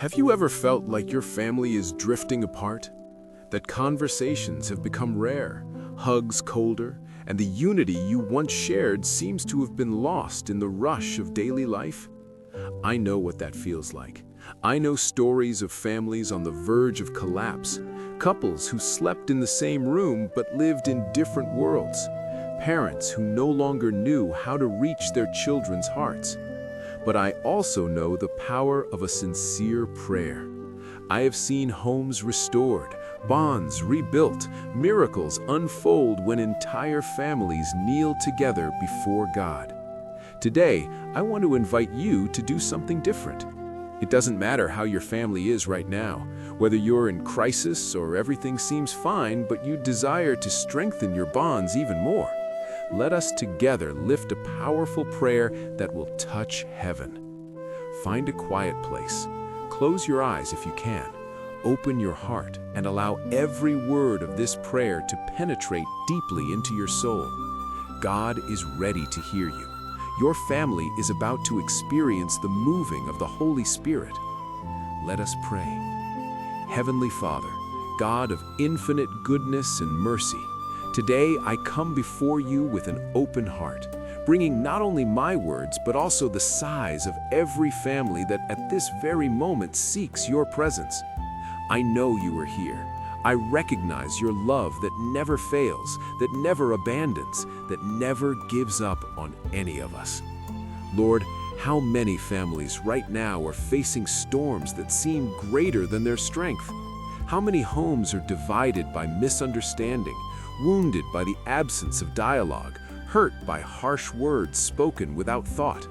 Have you ever felt like your family is drifting apart? That conversations have become rare, hugs colder, and the unity you once shared seems to have been lost in the rush of daily life? I know what that feels like. I know stories of families on the verge of collapse, couples who slept in the same room but lived in different worlds, parents who no longer knew how to reach their children's hearts. But I also know the power of a sincere prayer. I have seen homes restored, bonds rebuilt, miracles unfold when entire families kneel together before God. Today, I want to invite you to do something different. It doesn't matter how your family is right now, whether you're in crisis or everything seems fine, but you desire to strengthen your bonds even more. Let us together lift a powerful prayer that will touch heaven. Find a quiet place. Close your eyes if you can. Open your heart and allow every word of this prayer to penetrate deeply into your soul. God is ready to hear you. Your family is about to experience the moving of the Holy Spirit. Let us pray. Heavenly Father, God of infinite goodness and mercy, today I come before you with an open heart, bringing not only my words but also the sighs of every family that at this very moment seeks your presence. I know you are here. I recognize your love that never fails, that never abandons, that never gives up on any of us. Lord, how many families right now are facing storms that seem greater than their strength? How many homes are divided by misunderstanding, wounded by the absence of dialogue, hurt by harsh words spoken without thought?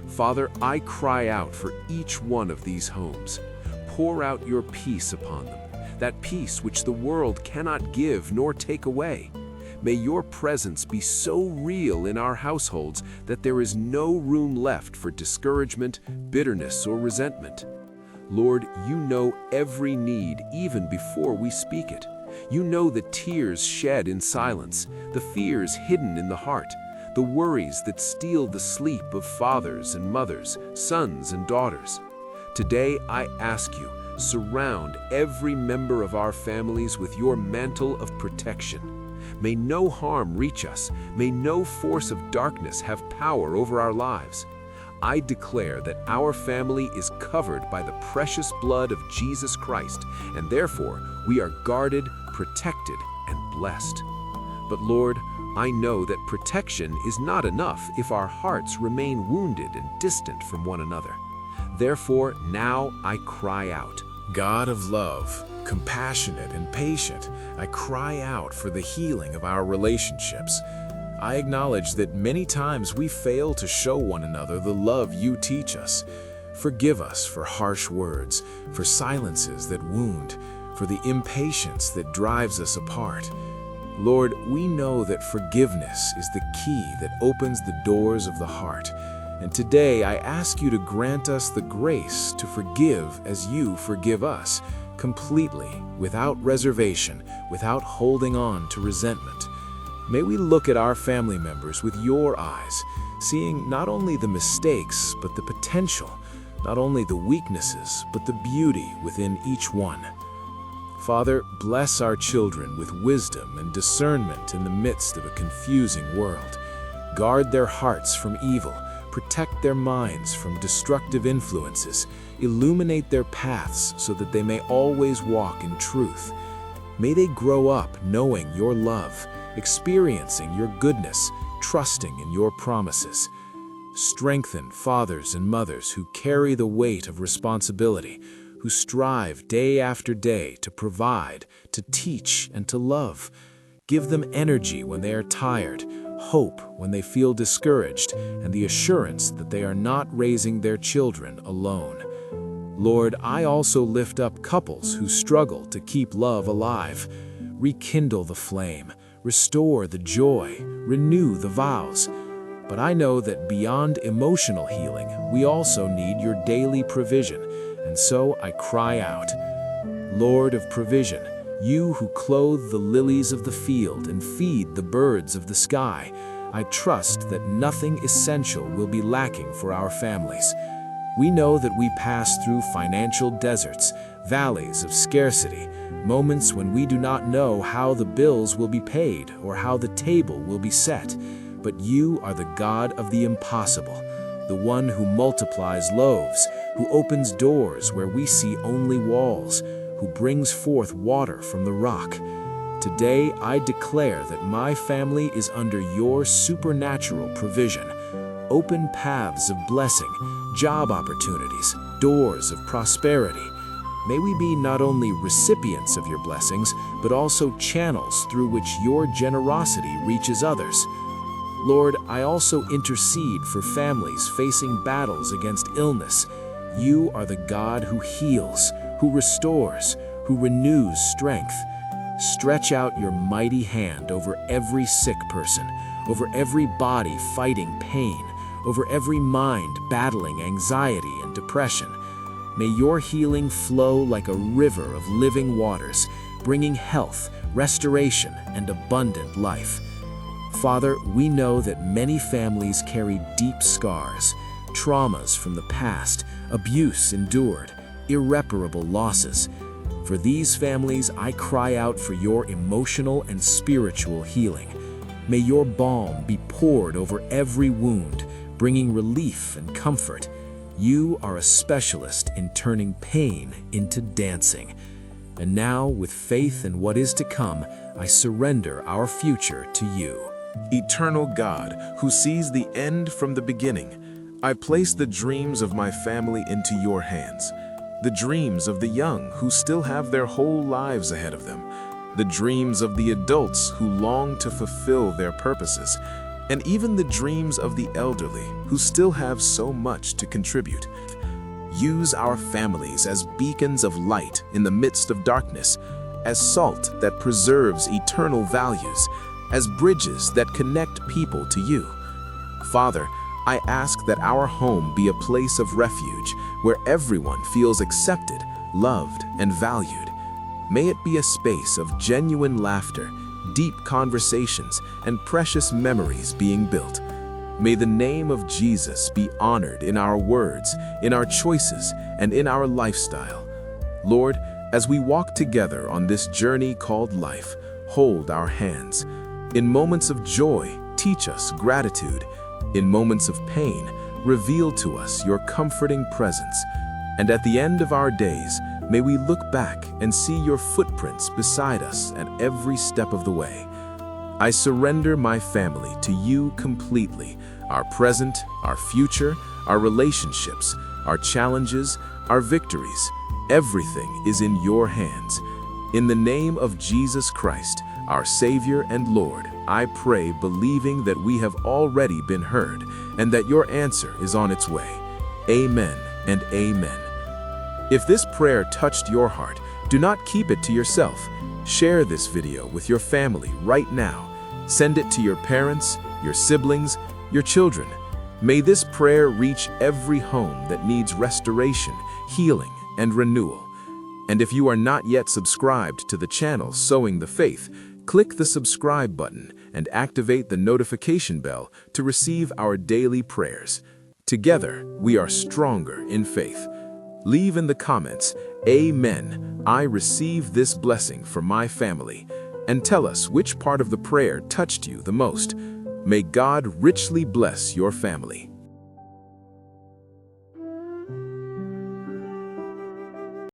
Father, I cry out for each one of these homes. Pour out your peace upon them, that peace which the world cannot give nor take away. May your presence be so real in our households that there is no room left for discouragement, bitterness, or resentment. Lord, you know every need even before we speak it. You know the tears shed in silence, the fears hidden in the heart, the worries that steal the sleep of fathers and mothers, sons and daughters. Today, I ask you, surround every member of our families with your mantle of protection. May no harm reach us. May no force of darkness have power over our lives. I declare that our family is covered by the precious blood of Jesus Christ, and therefore we are guarded, protected, and blessed. But Lord, I know that protection is not enough if our hearts remain wounded and distant from one another. Therefore, now I cry out. God of love, compassionate and patient, I cry out for the healing of our relationships. I acknowledge that many times we fail to show one another the love you teach us. Forgive us for harsh words, for silences that wound, for the impatience that drives us apart. Lord, we know that forgiveness is the key that opens the doors of the heart. And today I ask you to grant us the grace to forgive as you forgive us, completely, without reservation, without holding on to resentment. May we look at our family members with your eyes, seeing not only the mistakes but the potential, not only the weaknesses but the beauty within each one. Father, bless our children with wisdom and discernment in the midst of a confusing world. Guard their hearts from evil. Protect their minds from destructive influences, illuminate their paths so that they may always walk in truth. May they grow up knowing your love, experiencing your goodness, trusting in your promises. Strengthen fathers and mothers who carry the weight of responsibility, who strive day after day to provide, to teach, and to love. Give them energy when they are tired, hope when they feel discouraged, and the assurance that they are not raising their children alone. Lord, I also lift up couples who struggle to keep love alive. Rekindle the flame, restore the joy, renew the vows. But I know that beyond emotional healing, we also need your daily provision, and so I cry out, Lord of provision, you who clothe the lilies of the field and feed the birds of the sky, I trust that nothing essential will be lacking for our families. We know that we pass through financial deserts, valleys of scarcity, moments when we do not know how the bills will be paid or how the table will be set. But you are the God of the impossible, the one who multiplies loaves, who opens doors where we see only walls, who brings forth water from the rock. Today, I declare that my family is under your supernatural provision. Open paths of blessing, job opportunities, doors of prosperity. May we be not only recipients of your blessings, but also channels through which your generosity reaches others. Lord, I also intercede for families facing battles against illness. You are the God who heals, who restores, who renews strength. Stretch out your mighty hand over every sick person, over every body fighting pain, over every mind battling anxiety and depression. May your healing flow like a river of living waters, bringing health, restoration, and abundant life. Father, we know that many families carry deep scars, traumas from the past, abuse endured, irreparable losses. For these families, I cry out for your emotional and spiritual healing. May your balm be poured over every wound, bringing relief and comfort. You are a specialist in turning pain into dancing. And now, with faith in what is to come, I surrender our future to you. Eternal God, who sees the end from the beginning, I place the dreams of my family into your hands. The dreams of the young who still have their whole lives ahead of them. The dreams of the adults who long to fulfill their purposes. And even the dreams of the elderly who still have so much to contribute. Use our families as beacons of light in the midst of darkness, as salt that preserves eternal values, as bridges that connect people to you. Father, I ask that our home be a place of refuge where everyone feels accepted, loved, and valued. May it be a space of genuine laughter, deep conversations, and precious memories being built. May the name of Jesus be honored in our words, in our choices, and in our lifestyle. Lord, as we walk together on this journey called life, hold our hands. In moments of joy, teach us gratitude. In moments of pain, reveal to us your comforting presence. And at the end of our days, may we look back and see your footprints beside us at every step of the way. I surrender my family to you completely, our present, our future, our relationships, our challenges, our victories. Everything is in your hands. In the name of Jesus Christ, our Savior and Lord, I pray believing that we have already been heard and that your answer is on its way. Amen and amen. If this prayer touched your heart, do not keep it to yourself. Share this video with your family right now. Send it to your parents, your siblings, your children. May this prayer reach every home that needs restoration, healing, and renewal. And if you are not yet subscribed to the channel Sowing the Faith, click the subscribe button and activate the notification bell to receive our daily prayers. Together, we are stronger in faith. Leave in the comments, Amen, I receive this blessing for my family, and tell us which part of the prayer touched you the most. May God richly bless your family.